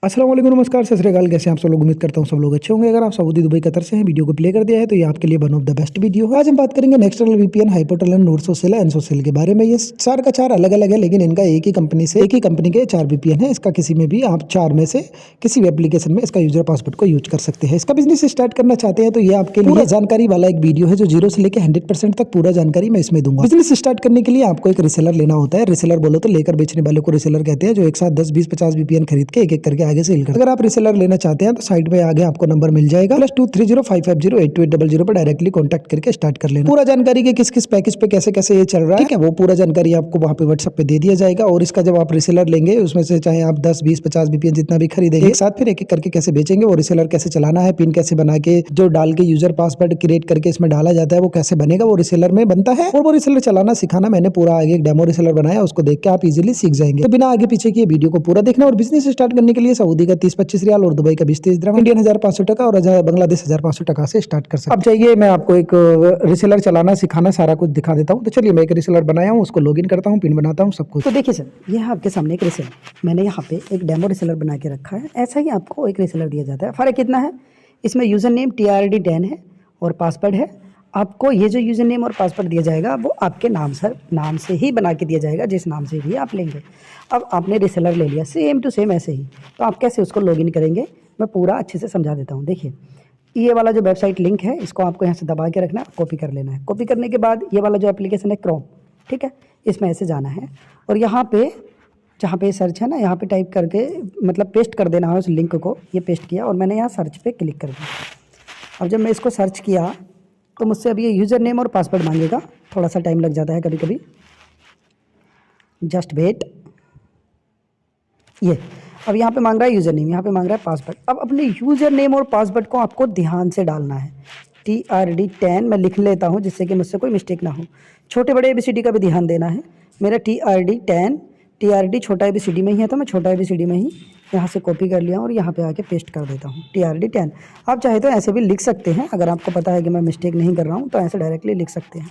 अस्सलाम वालेकुम, नमस्कार, सत श्री अकाल। कैसे हैं आप सब लोग? उम्मीद करता हूँ सब लोग अच्छे होंगे। अगर आप सऊदी दुबई कतर से हैं, वीडियो को प्ले कर दिया है तो ये आपके लिए one of the best video है। आज हम बात करेंगे नेक्स्टरनल वीपीएन, हाइपोटलन, नूरसोसिल, एनसोसिल के बारे में। ये चार का चार अलग अलग है, लेकिन इनका एक ही कंपनी के चार वीपीएन है। इसका किसी में भी आप चार में से किसी भी एप्लीकेशन में इसका यूजर पासवर्ड को यूज कर सकते हैं। इसका बिजनेस स्टार्ट करना चाहते हैं तो ये आपके लिए जानकारी वाला एक वीडियो है, जो 0 से लेकर 100% तक पूरा जानकारी मैं इसमें दूंगा। बिजनेस स्टार्ट करने के लिए आपको एक रिसेलर लेना होता है। रिसेलर बोलो तो लेकर बेचने वाले को रिसेलर कहते हैं, जो एक साथ 10, 20, 50 वीपीएन खरीद के एक एक करके आगे सेल करते हैं। अगर आप रिसेलर लेना चाहते हैं तो साइड में आगे आपको नंबर मिल जाएगा, +23055082800 पर डायरेक्टली कॉन्टैक्ट करके स्टार्ट कर लेना। पूरा जानकारी के किस किस पैकेज पे कैसे कैसे ये चल रहा है, ठीक है, वो पूरा जानकारी आपको वहाँ पे व्हाट्सएप पे दे दिया जाएगा। और इसका जब आप रिसेलर लेंगे, उसमें से चाहे आप 10, 20, 50 वीपीएन जितना भी खरीदेंगे, एक साथ फिर एक एक करके कैसे बेचेंगे, वो रिसेलर कैसे चलाना है, पिन कैसे बना के जो डाल के यूजर पासवर्ड क्रिएट करके इसमें डाला जाता है, वो कैसे बनेगा, वो रिसेलर में बनता है। और वो रिसेलर चलाना सिखाना मैंने पूरा आगे एक डेमो रिसेलर बनाया, उसको देख के आप इजीली सीख जाएंगे। तो बिना आगे पीछे की वीडियो को पूरा देखना। और बिजनेस स्टार्ट करने के लिए सऊदी का 30-25 रियाल और दुबई का 20-30 दिरहम, इंडियन 1500 टका और बांग्लादेश 1500 टका से स्टार्ट कर सकते हैं। अब चाहिए मैं आपको एक रिसेलर चलाना सिखाना सारा कुछ दिखा देता हूँ। तो चलिए, मैं एक रिसेलर बनाया हूँ, उसको लॉगिन करता हूँ, पिन बनाता हूँ, सब कुछ। तो देखिए सर, ये है आपके सामने एक रिसेलर। मैंने यहाँ पे एक डेमो रिसेलर बना के रखा है। ऐसा ही आपको एक रिसेलर दिया जाता है। फ़र्क कितना है, इसमें यूज़र नेम TRD10 है और पासवर्ड है। आपको ये जो यूज़र नेम और पासवर्ड दिया जाएगा वो आपके नाम से ही बना के दिया जाएगा, जिस नाम से भी आप लेंगे। अब आपने रिसेलर ले लिया, सेम टू सेम ऐसे ही। तो आप कैसे उसको लॉगिन करेंगे, मैं पूरा अच्छे से समझा देता हूँ। देखिए, ये वाला जो वेबसाइट लिंक है, इसको आपको यहाँ से दबा के रखना है, कॉपी कर लेना है। कॉपी करने के बाद ये वाला जो एप्लीकेशन है क्रोम, ठीक है, इसमें ऐसे जाना है और यहाँ पे जहाँ पे सर्च है ना, यहाँ पे टाइप करके मतलब पेस्ट कर देना है उस लिंक को। ये पेस्ट किया और मैंने यहाँ सर्च पे क्लिक कर दिया। अब जब मैं इसको सर्च किया तो मुझसे अभी ये यूज़र नेम और पासवर्ड मांगेगा। थोड़ा सा टाइम लग जाता है कभी कभी, जस्ट वेट। ये अब यहाँ पे मांग रहा है यूज़र नेम, यहाँ पे मांग रहा है पासवर्ड। अब अपने यूज़र नेम और पासवर्ड को आपको ध्यान से डालना है। TRD10 मैं लिख लेता हूँ जिससे कि मुझसे कोई मिस्टेक ना हो। छोटे बड़े ABCD का भी ध्यान देना है। मेरा TRD10, TRD छोटा ABCD में ही है तो मैं छोटा ABCD में ही यहाँ से कॉपी कर लिया और यहाँ पे आके पेस्ट कर देता हूँ TRD10। आप चाहे तो ऐसे भी लिख सकते हैं, अगर आपको पता है कि मैं मिस्टेक नहीं कर रहा हूँ तो ऐसे डायरेक्टली लिख सकते हैं।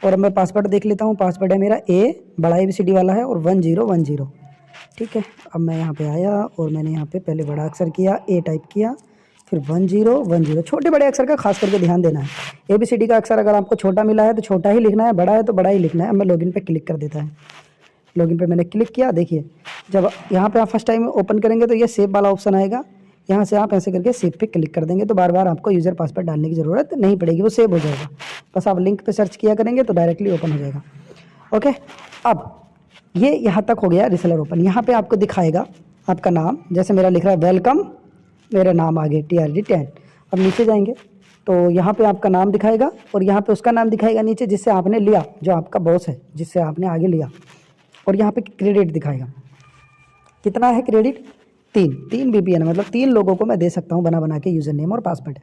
और अब मैं पासवर्ड देख लेता हूँ। पासवर्ड है मेरा A, बड़ा ABCD वाला है, और 1010, ठीक है। अब मैं यहाँ पे आया और मैंने यहाँ पे पहले बड़ा अक्षर किया, A टाइप किया, फिर 1010। छोटे बड़े अक्षर का खास करके ध्यान देना है। ABCD का अक्षर अगर आपको छोटा मिला है तो छोटा ही लिखना है, बड़ा है तो बड़ा ही लिखना है। अब मैं लॉगिन पे क्लिक कर देता है। लॉगिन पे मैंने क्लिक किया। देखिए, जब यहाँ पे आप फर्स्ट टाइम ओपन करेंगे तो ये सेव वाला ऑप्शन आएगा। यहाँ से आप ऐसे करके सेव पे क्लिक कर देंगे तो बार बार आपको यूज़र पासवर्ड डालने की ज़रूरत नहीं पड़ेगी, वो सेव हो जाएगा। बस आप लिंक पे सर्च किया करेंगे तो डायरेक्टली ओपन हो जाएगा। ओके, अब ये यहाँ तक हो गया रिसेलर ओपन। यहाँ पे आपको दिखाएगा आपका नाम, जैसे मेरा लिख रहा है वेलकम, मेरा नाम आगे TRD10। अब नीचे जाएंगे तो यहाँ पे आपका नाम दिखाएगा और यहाँ पे उसका नाम दिखाएगा नीचे, जिससे आपने लिया, जो आपका बॉस है जिससे आपने आगे लिया। और यहाँ पे क्रेडिट दिखाएगा, कितना है क्रेडिट, 3 VPN, मतलब 3 लोगों को मैं दे सकता हूँ बना के यूज़र नेम और पासवर्ड,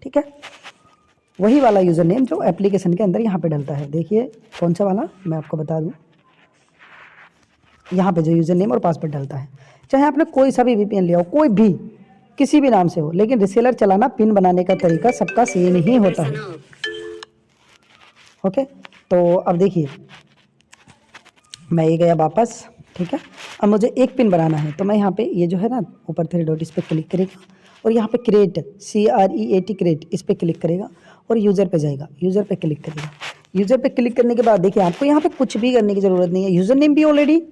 ठीक है। वही वाला यूज़र नेम जो एप्लीकेशन के अंदर यहाँ पे डलता है। देखिए कौन सा वाला, मैं आपको बता दूँ। यहाँ पे जो यूज़र नेम और पासवर्ड डलता है, चाहे आपने कोई सा भी VPN लिया हो, कोई भी किसी भी नाम से हो, लेकिन रिसेलर चलाना, पिन बनाने का तरीका सबका सेम ही होता है। ओके, तो अब देखिए, मैं ये गया वापस, ठीक है। अब मुझे एक पिन बनाना है तो मैं यहाँ पे ये जो है ना ऊपर 3 डॉट, इस पर क्लिक करेगा और यहाँ पे क्रिएट, CREAT क्रिएट, इस पर क्लिक करेगा और यूज़र पे जाएगा, यूज़र पे क्लिक करेगा। यूज़र पे क्लिक करने के बाद देखिए, आपको यहाँ पे कुछ भी करने की ज़रूरत नहीं है। यूज़र नेम भी ऑलरेडी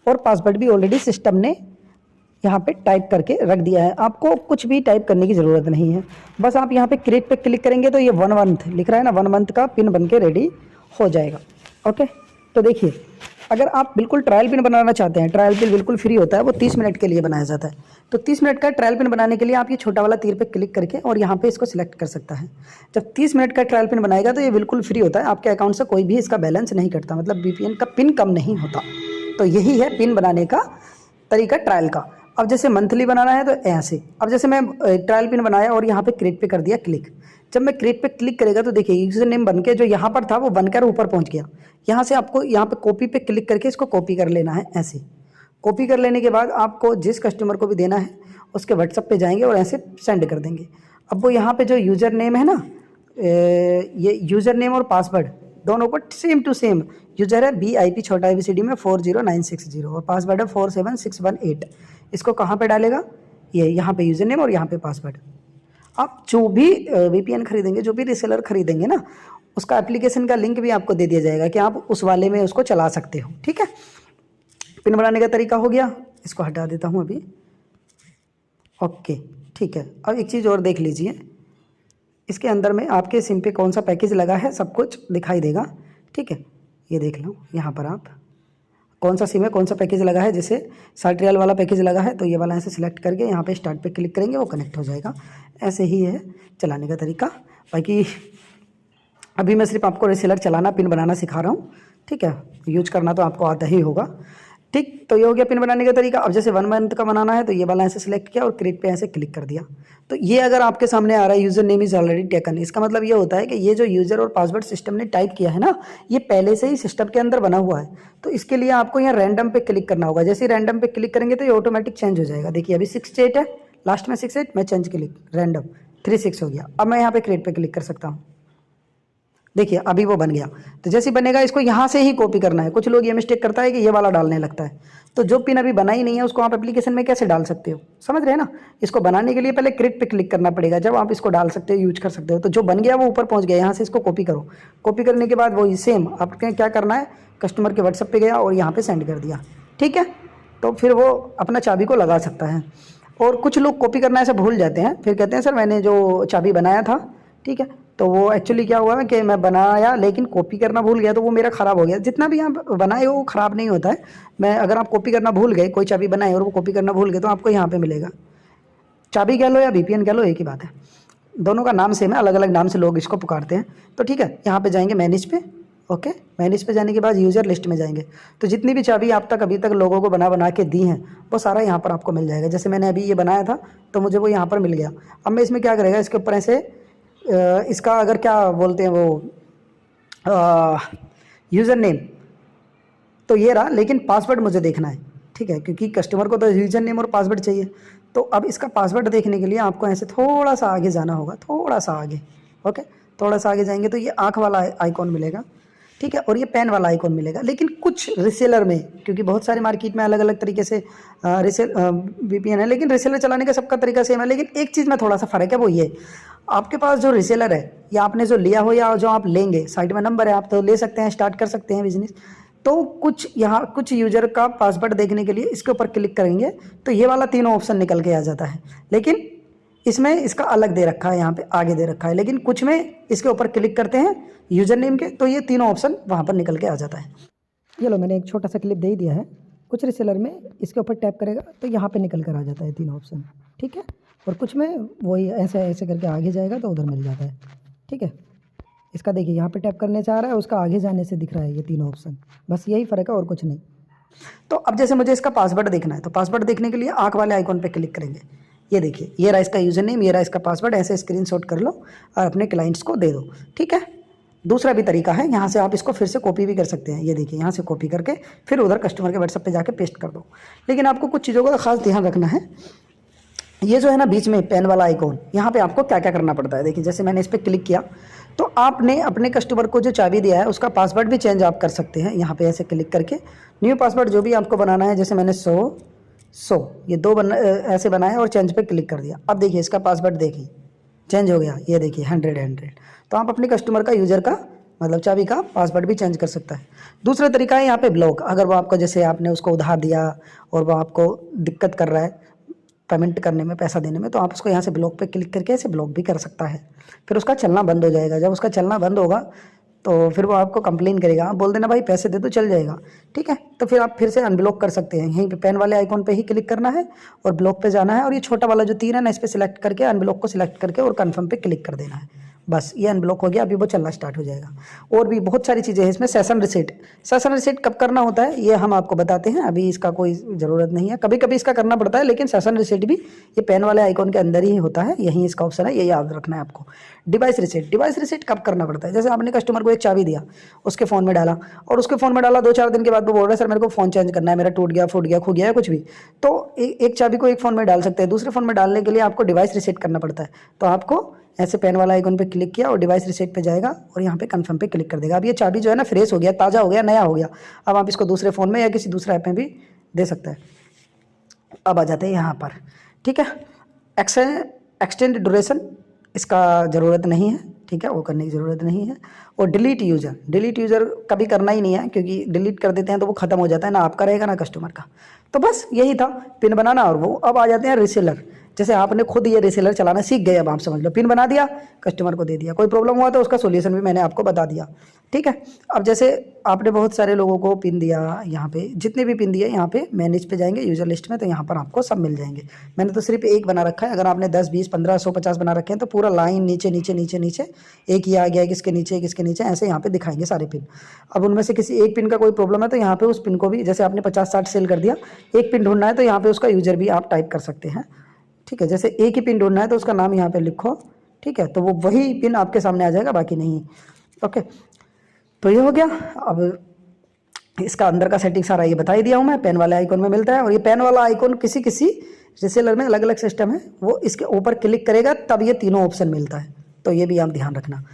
और पासवर्ड भी ऑलरेडी सिस्टम ने यहाँ पे टाइप करके रख दिया है, आपको कुछ भी टाइप करने की ज़रूरत नहीं है। बस आप यहाँ पे क्रिएट पे क्लिक करेंगे तो ये 1 मंथ लिख रहा है ना, 1 मंथ का पिन बन के रेडी हो जाएगा। ओके, तो देखिए, अगर आप बिल्कुल ट्रायल पिन बनाना चाहते हैं, ट्रायल पिन बिल्कुल फ्री होता है, वो 30 मिनट के लिए बनाया जाता है। तो 30 मिनट का ट्रायल पिन बनाने के लिए आप ये छोटा वाला तीर पे क्लिक करके और यहाँ पे इसको सिलेक्ट कर सकता है। जब 30 मिनट का ट्रायल पिन बनाएगा तो ये बिल्कुल फ्री होता है, आपके अकाउंट से कोई भी इसका बैलेंस नहीं कटता, मतलब VPN का पिन कम नहीं होता। तो यही है पिन बनाने का तरीका ट्रायल का। अब जैसे मंथली बनाना है तो ऐसे, अब जैसे मैं ट्रायल पिन बनाया और यहाँ पे क्रिएट पे कर दिया क्लिक। जब मैं क्रिएट पे क्लिक करेगा तो देखिए यूजर नेम बनके जो यहाँ पर था वो बनकर ऊपर पहुँच गया। यहाँ से आपको यहाँ पे कॉपी पे क्लिक करके इसको कॉपी कर लेना है। ऐसे कॉपी कर लेने के बाद आपको जिस कस्टमर को भी देना है उसके व्हाट्सएप पे जाएंगे और ऐसे सेंड कर देंगे। अब वो यहाँ पे जो यूज़र नेम है ना, ये यूज़र नेम और पासवर्ड दोनों को सेम टू सेम, यूजर है BIP छोटा ABCD में 40960 और पासवर्ड है 47618। इसको कहाँ पे डालेगा, ये यहाँ पे यूज़र नेम और यहाँ पे पासवर्ड। आप जो भी VPN खरीदेंगे, जो भी रीसेलर खरीदेंगे ना, उसका एप्लीकेशन का लिंक भी आपको दे दिया जाएगा कि आप उस वाले में उसको चला सकते हो। ठीक है, पिन बनाने का तरीका हो गया, इसको हटा देता हूँ अभी। ओके, ठीक है। अब एक चीज़ और देख लीजिए, इसके अंदर में आपके सिम पे कौन सा पैकेज लगा है सब कुछ दिखाई देगा। ठीक है, ये देख लो यहाँ पर आप कौन सा सिम है, कौन सा पैकेज लगा है। जैसे 60 रियाल वाला पैकेज लगा है तो ये वाला ऐसे सिलेक्ट करके यहाँ पे स्टार्ट पे क्लिक करेंगे, वो कनेक्ट हो जाएगा। ऐसे ही है चलाने का तरीका। बाकी अभी मैं सिर्फ आपको रीसेलर चलाना, पिन बनाना सिखा रहा हूँ। ठीक है, यूज करना तो आपको आता ही होगा। ठीक, तो ये हो गया पिन बनाने का तरीका। अब जैसे 1 मंथ का बनाना है तो ये वाला ऐसे सिलेक्ट किया और क्रिएट पे ऐसे क्लिक कर दिया। तो ये अगर आपके सामने आ रहा है user name is already taken, इसका मतलब ये होता है कि ये जो यूज़र और पासवर्ड सिस्टम ने टाइप किया है ना, ये पहले से ही सिस्टम के अंदर बना हुआ है। तो इसके लिए आपको यहाँ रैंडम पे क्लिक करना होगा। जैसे रैंडम पे क्लिक करेंगे तो ये ऑटोमेटिक चेंज हो जाएगा। देखिए अभी 68 है, लास्ट में 68, मैं चेंज क्लिक रैंडम 36 हो गया। अब मैं यहाँ पे क्रिएट पे क्लिक कर सकता हूँ। देखिए अभी वो बन गया। तो जैसे बनेगा इसको यहाँ से ही कॉपी करना है। कुछ लोग ये मिस्टेक करता है कि ये वाला डालने लगता है, तो जो पिन अभी बना ही नहीं है उसको आप एप्लीकेशन में कैसे डाल सकते हो, समझ रहे हैं ना। इसको बनाने के लिए पहले क्रिएट पे क्लिक करना पड़ेगा, जब आप इसको डाल सकते हो, यूज कर सकते हो। तो जो बन गया वो ऊपर पहुँच गया, यहाँ से इसको कॉपी करो। कॉपी करने के बाद वो सेम आपके क्या करना है, कस्टमर के व्हाट्सएप पे गया और यहाँ पे सेंड कर दिया। ठीक है, तो फिर वो अपना चाबी को लगा सकता है। और कुछ लोग कॉपी करना ऐसे भूल जाते हैं, फिर कहते हैं सर मैंने जो चाबी बनाया था, ठीक है, तो वो एक्चुअली क्या हुआ कि मैं बनाया लेकिन कॉपी करना भूल गया, तो वो मेरा ख़राब हो गया। जितना भी आप बनाए वो ख़राब नहीं होता है। मैं अगर आप कॉपी करना भूल गए, कोई चाबी बनाए और वो कॉपी करना भूल गए, तो आपको यहाँ पे मिलेगा। चाबी कह लो या VPN कह लो, एक ही बात है, दोनों का नाम सेम है, अलग अलग नाम से लोग इसको पुकारते हैं। तो ठीक है, यहाँ पे जाएंगे मैनेज पे। ओके, मैनेज पे जाने के बाद यूज़र लिस्ट में जाएंगे, तो जितनी भी चाबी आप तक अभी तक लोगों को बना के दी हैं वो सारा यहाँ पर आपको मिल जाएगा। जैसे मैंने अभी ये बनाया था तो मुझे वो यहाँ पर मिल गया। अब मैं इसमें क्या करेगा, इसके ऊपर ऐसे इसका अगर क्या बोलते हैं वो यूज़र नेम तो ये रहा, लेकिन पासवर्ड मुझे देखना है। ठीक है, क्योंकि कस्टमर को तो यूज़र नेम और पासवर्ड चाहिए। तो अब इसका पासवर्ड देखने के लिए आपको ऐसे थोड़ा सा आगे जाना होगा, थोड़ा सा आगे। ओके, थोड़ा सा आगे जाएंगे तो ये आँख वाला आइकॉन मिलेगा। ठीक है, और ये पेन वाला आइकॉन मिलेगा। लेकिन कुछ रिसेलर में, क्योंकि बहुत सारे मार्केट में अलग अलग तरीके से VPN है, लेकिन रिसेलर चलाने का सबका तरीका सेम है। लेकिन एक चीज़ में थोड़ा सा फ़र्क है, वो ये आपके पास जो रिसेलर है या आपने जो लिया हो या जो आप लेंगे, साइड में नंबर है, आप तो ले सकते हैं, स्टार्ट कर सकते हैं बिजनेस। तो कुछ यूज़र का पासवर्ड देखने के लिए इसके ऊपर क्लिक करेंगे तो ये वाला तीनों ऑप्शन निकल के आ जाता है। लेकिन इसमें इसका अलग दे रखा है, यहाँ पे आगे दे रखा है। लेकिन कुछ में इसके ऊपर क्लिक करते हैं यूज़र नेम के, तो ये तीनों ऑप्शन वहाँ पर निकल के आ जाता है। ये लो, मैंने एक छोटा सा क्लिप दे ही दिया है। कुछ रिसेलर में इसके ऊपर टैप करेगा तो यहाँ पे निकल कर आ जाता है तीनों ऑप्शन। ठीक है, और कुछ में वही ऐसे ऐसे करके आगे जाएगा तो उधर मिल जाता है। ठीक है, इसका देखिए यहाँ पे टैप करने से आ रहा है, उसका आगे जाने से दिख रहा है ये तीनों ऑप्शन। बस यही फ़र्क है और कुछ नहीं। तो अब जैसे मुझे इसका पासवर्ड देखना है, तो पासवर्ड देखने के लिए आँख वाले आइकॉन पे क्लिक करेंगे। ये देखिए, ये रहा इसका यूज़र नेम, ये रहा इसका पासवर्ड। ऐसे स्क्रीनशॉट कर लो और अपने क्लाइंट्स को दे दो। ठीक है, दूसरा भी तरीका है, यहाँ से आप इसको फिर से कॉपी भी कर सकते हैं। ये देखिए, यहाँ से कॉपी करके फिर उधर कस्टमर के व्हाट्सएप पे जाके पेस्ट कर दो। लेकिन आपको कुछ चीज़ों का खास ध्यान रखना है। ये जो है ना बीच में पेन वाला आइकॉन, यहाँ पे आपको क्या क्या करना पड़ता है। देखिए, जैसे मैंने इस पर क्लिक किया तो आपने अपने कस्टमर को जो चाबी दिया है उसका पासवर्ड भी चेंज आप कर सकते हैं। यहाँ पे ऐसे क्लिक करके न्यू पासवर्ड जो भी आपको बनाना है, जैसे मैंने 100 ये 2 ऐसे बनाया और चेंज पे क्लिक कर दिया। अब देखिए इसका पासवर्ड देखिए चेंज हो गया। ये देखिए 100। तो आप अपने कस्टमर का, यूज़र का, मतलब चाबी का पासवर्ड भी चेंज कर सकता है। दूसरा तरीका है यहाँ पे ब्लॉक। अगर वो आपको, जैसे आपने उसको उधार दिया और वो आपको दिक्कत कर रहा है पेमेंट करने में, पैसा देने में, तो आप उसको यहाँ से ब्लॉक पे क्लिक करके ऐसे ब्लॉक भी कर सकता है। फिर उसका चलना बंद हो जाएगा। जब उसका चलना बंद होगा तो फिर वो आपको कंप्लेन करेगा। आप बोल देना भाई पैसे दे तो चल जाएगा। ठीक है, तो फिर आप फिर से अनब्लॉक कर सकते हैं। यहीं पे पेन वाले आइकॉन पे ही क्लिक करना है और ब्लॉक पे जाना है, और ये छोटा वाला जो तीर है ना, इस पर सिलेक्ट करके अनब्लॉक को सिलेक्ट करके और कन्फर्म पे क्लिक कर देना है। बस ये अनब्लॉक हो गया, अभी वो चलना स्टार्ट हो जाएगा। और भी बहुत सारी चीज़ें हैं इसमें। सेशन रिसेट कब करना होता है ये हम आपको बताते हैं, अभी इसका कोई ज़रूरत नहीं है। कभी कभी इसका करना पड़ता है, लेकिन सेशन रिसेट भी ये पेन वाले आइकॉन के अंदर ही होता है, यही इसका ऑप्शन है, ये याद रखना है आपको। डिवाइस रिसेट कब करना पड़ता है, जैसे आपने कस्टमर को एक चाबी दिया, उसके फ़ोन में डाला, और उसके फ़ोन में डाला 2-4 दिन के बाद वो बोल रहा है सर मेरे को फ़ोन चेंज करना है, मेरा टूट गया, फूट गया, खो गया है कुछ भी, तो एक चाबी को एक फ़ोन में डाल सकते हैं। दूसरे फ़ोन में डालने के लिए आपको डिवाइस रिसेट करना पड़ता है। तो आपको ऐसे पेन वाला आइकन पे क्लिक किया और डिवाइस रिसेट पे जाएगा और यहाँ पे कंफर्म पे क्लिक कर देगा। अब ये चाबी जो है ना फ्रेश हो गया, ताज़ा हो गया, नया हो गया। अब आप इसको दूसरे फ़ोन में या किसी दूसरे ऐप में भी दे सकते हैं। अब आ जाते हैं यहाँ पर। ठीक है। एक्सटेंड ड्यूरेशन इसका ज़रूरत नहीं है, ठीक है, वो करने की ज़रूरत नहीं है। और डिलीट यूज़र कभी करना ही नहीं है, क्योंकि डिलीट कर देते हैं तो वो ख़त्म हो जाता है, ना आपका रहेगा ना कस्टमर का। तो बस यही था पिन बनाना। और वो अब आ जाते हैं रिसेलर। जैसे आपने खुद ये रिसेलर चलाना सीख गए, अब आप समझ लो, पिन बना दिया, कस्टमर को दे दिया, कोई प्रॉब्लम हुआ तो उसका सोल्यूशन भी मैंने आपको बता दिया, ठीक है। अब जैसे आपने बहुत सारे लोगों को पिन दिया, यहाँ पे जितने भी पिन दिए, यहाँ पे मैनेज पे जाएंगे यूज़र लिस्ट में, तो यहाँ पर आपको सब मिल जाएंगे। मैंने तो सिर्फ एक बना रखा है, अगर आपने 10, 20, 15, 100, 50 बना रखे हैं तो पूरा लाइन नीचे नीचे नीचे नीचे एक ही आ गया, किसके नीचे किसके नीचे, ऐसे यहाँ पे दिखाएंगे सारे पिन। अब उनमें से किसी एक पिन का कोई प्रॉब्लम है तो यहाँ पे उस पिन को भी, जैसे आपने 50-60 सेल कर दिया, एक पिन ढूंढना है तो यहाँ पे उसका यूज़र भी आप टाइप कर सकते हैं, ठीक है। जैसे एक ही पिन ढूंढना है तो उसका नाम यहाँ पे लिखो, ठीक है, तो वो वही पिन आपके सामने आ जाएगा, बाकी नहीं। ओके, तो ये हो गया। अब इसका अंदर का सेटिंग सारा ये बता ही दिया हूँ मैं, पेन वाले आइकॉन में मिलता है। और ये पेन वाला आइकॉन किसी किसी रिसेलर में अलग अलग सिस्टम है, वो इसके ऊपर क्लिक करेगा तब ये तीनों ऑप्शन मिलता है, तो ये भी आप ध्यान रखना।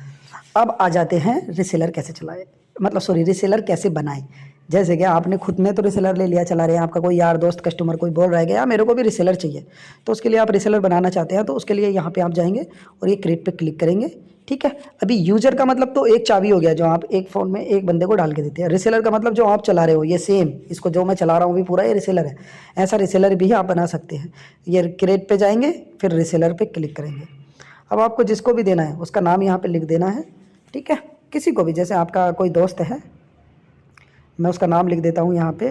अब आ जाते हैं रिसेलर कैसे चलाए, मतलब सॉरी रिसेलर कैसे बनाए। जैसे कि आपने खुद में तो रिसेलर ले लिया, चला रहे हैं, आपका कोई यार दोस्त कस्टमर कोई बोल रहा है कि यार मेरे को भी रिसेलर चाहिए, तो उसके लिए आप रिसेलर बनाना चाहते हैं, तो उसके लिए यहाँ पे आप जाएंगे और ये क्रिएट पे क्लिक करेंगे, ठीक है। अभी यूजर का मतलब तो एक चाबी हो गया जो आप एक फ़ोन में एक बंदे को डाल के देते हैं। रिसेलर का मतलब जो आप चला रहे हो, ये सेम, इसको जो मैं चला रहा हूँ भी पूरा ये रिसेलर है, ऐसा रिसेलर भी आप बना सकते हैं। ये क्रिएट पे जाएंगे, फिर रिसेलर पे क्लिक करेंगे। अब आपको जिसको भी देना है उसका नाम यहाँ पे लिख देना है, ठीक है, किसी को भी, जैसे आपका कोई दोस्त है, मैं उसका नाम लिख देता हूँ यहाँ पे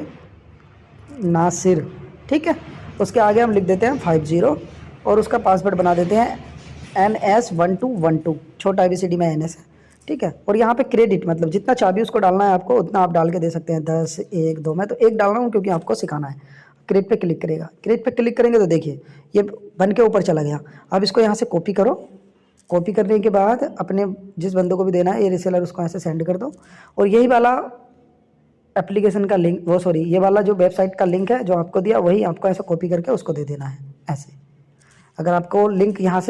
नासिर, ठीक है। उसके आगे हम लिख देते हैं 50 और उसका पासवर्ड बना देते हैं NS1212, छोटा ABCD में NS है, ठीक है। और यहाँ पे क्रेडिट मतलब जितना चाबी उसको डालना है आपको उतना आप डाल के दे सकते हैं, 10, 1, 2, मैं तो 1 डाल रहा हूँ क्योंकि आपको सिखाना है। क्रिएट पे क्लिक करेगा, क्रिएट पे क्लिक करेंगे तो देखिए ये बन के ऊपर चला गया। अब इसको यहाँ से कॉपी करो, कॉपी करने के बाद अपने जिस बंदे को भी देना है ये रिसेलर, उसको ऐसे सेंड कर दो। और यही वाला एप्लीकेशन का लिंक, वो सॉरी ये वाला जो वेबसाइट का लिंक है जो आपको दिया, वही आपको ऐसा कॉपी करके उसको दे देना है ऐसे। अगर आपको लिंक यहाँ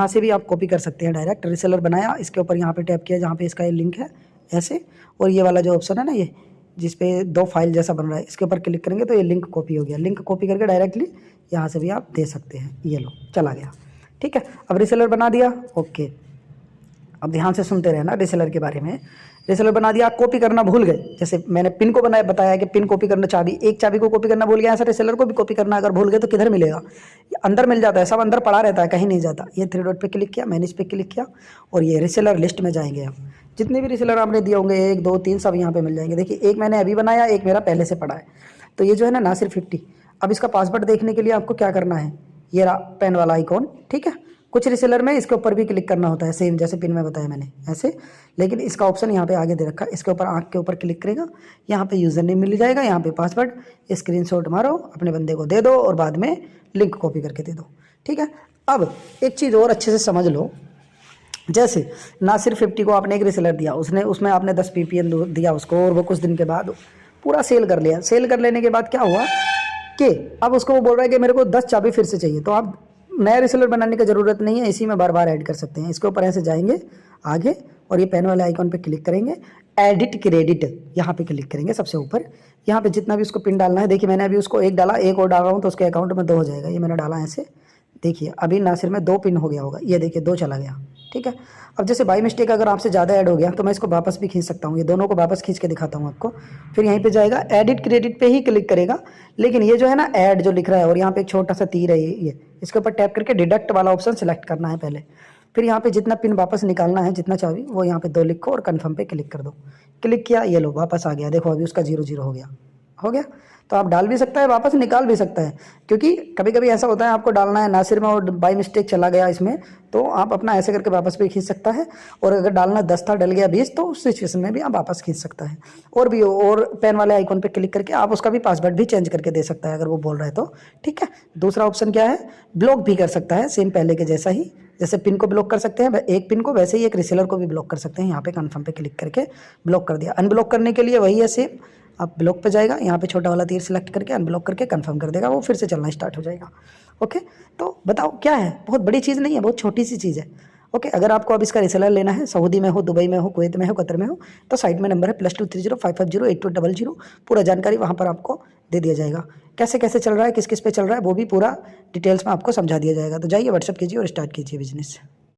से भी आप कॉपी कर सकते हैं डायरेक्ट। रिसेलर बनाया, इसके ऊपर यहाँ पे टैप किया जहाँ पे इसका ये लिंक है ऐसे, और ये वाला जो ऑप्शन है ना, ये जिस पे 2 फाइल जैसा बन रहा है, इसके ऊपर क्लिक करेंगे तो ये लिंक कॉपी हो गया। लिंक कॉपी करके डायरेक्टली यहाँ से भी आप दे सकते हैं। ये लो चला गया, ठीक है। अब रिसेलर बना दिया, ओके। अब ध्यान से सुनते रहना रिसेलर के बारे में। रिसेलर बना दिया, कॉपी करना भूल गए, जैसे मैंने पिन को बताया कि पिन कॉपी करना, चाबी, एक चाबी को कॉपी करना भूल गया, ऐसा रिसेलर को भी कॉपी करना अगर भूल गए तो किधर मिलेगा, अंदर मिल जाता है, सब अंदर पड़ा रहता है, कहीं नहीं जाता। ये 3 डॉट पे क्लिक किया, मैनेज पे क्लिक किया और ये रिसेलर लिस्ट में जाएंगे। हम जितने भी रिसेलर आपने दिए होंगे 1, 2, 3 सब यहाँ पे मिल जाएंगे। देखिए एक मैंने अभी बनाया, एक मेरा पहले से पड़ा है, तो ये जो है ना नासिर 50। अब इसका पासवर्ड देखने के लिए आपको क्या करना है, ये रहा पेन वाला आइकॉन, ठीक है। कुछ रिसेलर में इसके ऊपर भी क्लिक करना होता है, सेम जैसे पिन में बताया मैंने ऐसे, लेकिन इसका ऑप्शन यहाँ पे आगे दे रखा है। इसके ऊपर आँख के ऊपर क्लिक करेगा, यहाँ पे यूज़र नेम मिल जाएगा, यहाँ पे पासवर्ड, स्क्रीनशॉट मारो, अपने बंदे को दे दो और बाद में लिंक कॉपी करके दे दो, ठीक है। अब एक चीज़ और अच्छे से समझ लो, जैसे नासिर 50 को आपने एक रिसेलर दिया, उसमें आपने 10 PPN दिया उसको, और वो कुछ दिन के बाद पूरा सेल कर लिया। सेल कर लेने के बाद क्या हुआ कि अब उसको वो बोल रहा है कि मेरे को 10 चाबी फिर से चाहिए, तो आप नया रिसेलर बनाने की ज़रूरत नहीं है, इसी में बार बार ऐड कर सकते हैं। इसके ऊपर ऐसे जाएंगे आगे और ये पेन वाले आइकॉन पे क्लिक करेंगे, एडिट क्रेडिट यहाँ पे क्लिक करेंगे सबसे ऊपर। यहाँ पे जितना भी उसको पिन डालना है, देखिए मैंने अभी उसको 1 डाला, 1 और डाल रहा हूँ तो उसके अकाउंट में 2 हो जाएगा। ये मैंने डाला ऐसे, देखिए अभी नासिर में 2 पिन हो गया होगा, ये देखिए 2 चला गया, ठीक है। अब जैसे बाई मिस्टेक अगर आपसे ज़्यादा ऐड हो गया तो मैं इसको वापस भी खींच सकता हूँ, ये दोनों को वापस खींच के दिखाता हूँ आपको। फिर यहीं पे जाएगा, एडिट क्रेडिट पे ही क्लिक करेगा, लेकिन ये जो है ना ऐड जो लिख रहा है और यहाँ पे एक छोटा सा तीर है, ये इसके ऊपर टैप करके डिडक्ट वाला ऑप्शन सेलेक्ट करना है पहले। फिर यहाँ पे जितना पिन वापस निकालना है, जितना चाबी, वो यहाँ पे 2 लिखो और कन्फर्म पे क्लिक कर दो। क्लिक किया, ये लो वापस आ गया, देखो अभी उसका 0-0 हो गया। तो आप डाल भी सकता है, वापस निकाल भी सकता है, क्योंकि कभी कभी ऐसा होता है आपको डालना है नासिर में और बाई मिस्टेक चला गया इसमें, तो आप अपना ऐसे करके वापस भी खींच सकता है। और अगर डालना 10 था, डल गया 20, तो उस सिचुएशन में भी आप वापस खींच सकता है। और पेन वाले आइकॉन पे क्लिक करके आप उसका भी पासवर्ड भी चेंज करके दे सकता है अगर वो बोल रहा है तो, ठीक है। दूसरा ऑप्शन क्या है, ब्लॉक भी कर सकता है, सेम पहले के जैसा ही, जैसे पिन को ब्लॉक कर सकते हैं एक पिन को, वैसे ही एक रिसेलर को भी ब्लॉक कर सकते हैं। यहाँ पे कन्फर्म पे क्लिक करके ब्लॉक कर दिया। अनब्लॉक करने के लिए वही है सेम, आप ब्लॉक पे जाएगा, यहाँ पे छोटा वाला तीर सिलेक्ट करके अनब्लॉक करके कंफर्म कर देगा, वो फिर से चलना स्टार्ट हो जाएगा। ओके, तो बताओ क्या है, बहुत बड़ी चीज़ नहीं है, बहुत छोटी सी चीज़ है। ओके, अगर आपको अब इसका रिसेलर लेना है, सऊदी में हो, दुबई में हो, कुवैत में हो, कतर में हो, तो साइड में नंबर है +23055082800, पूरा जानकारी वहाँ पर आपको दे दिया जाएगा। कैसे कैसे चल रहा है, किस किस पे चल रहा है, वो भी पूरा डिटेल्स में आपको समझा दिया जाएगा। तो जाइए व्हाट्सअप कीजिए और स्टार्ट कीजिए बिजनेस।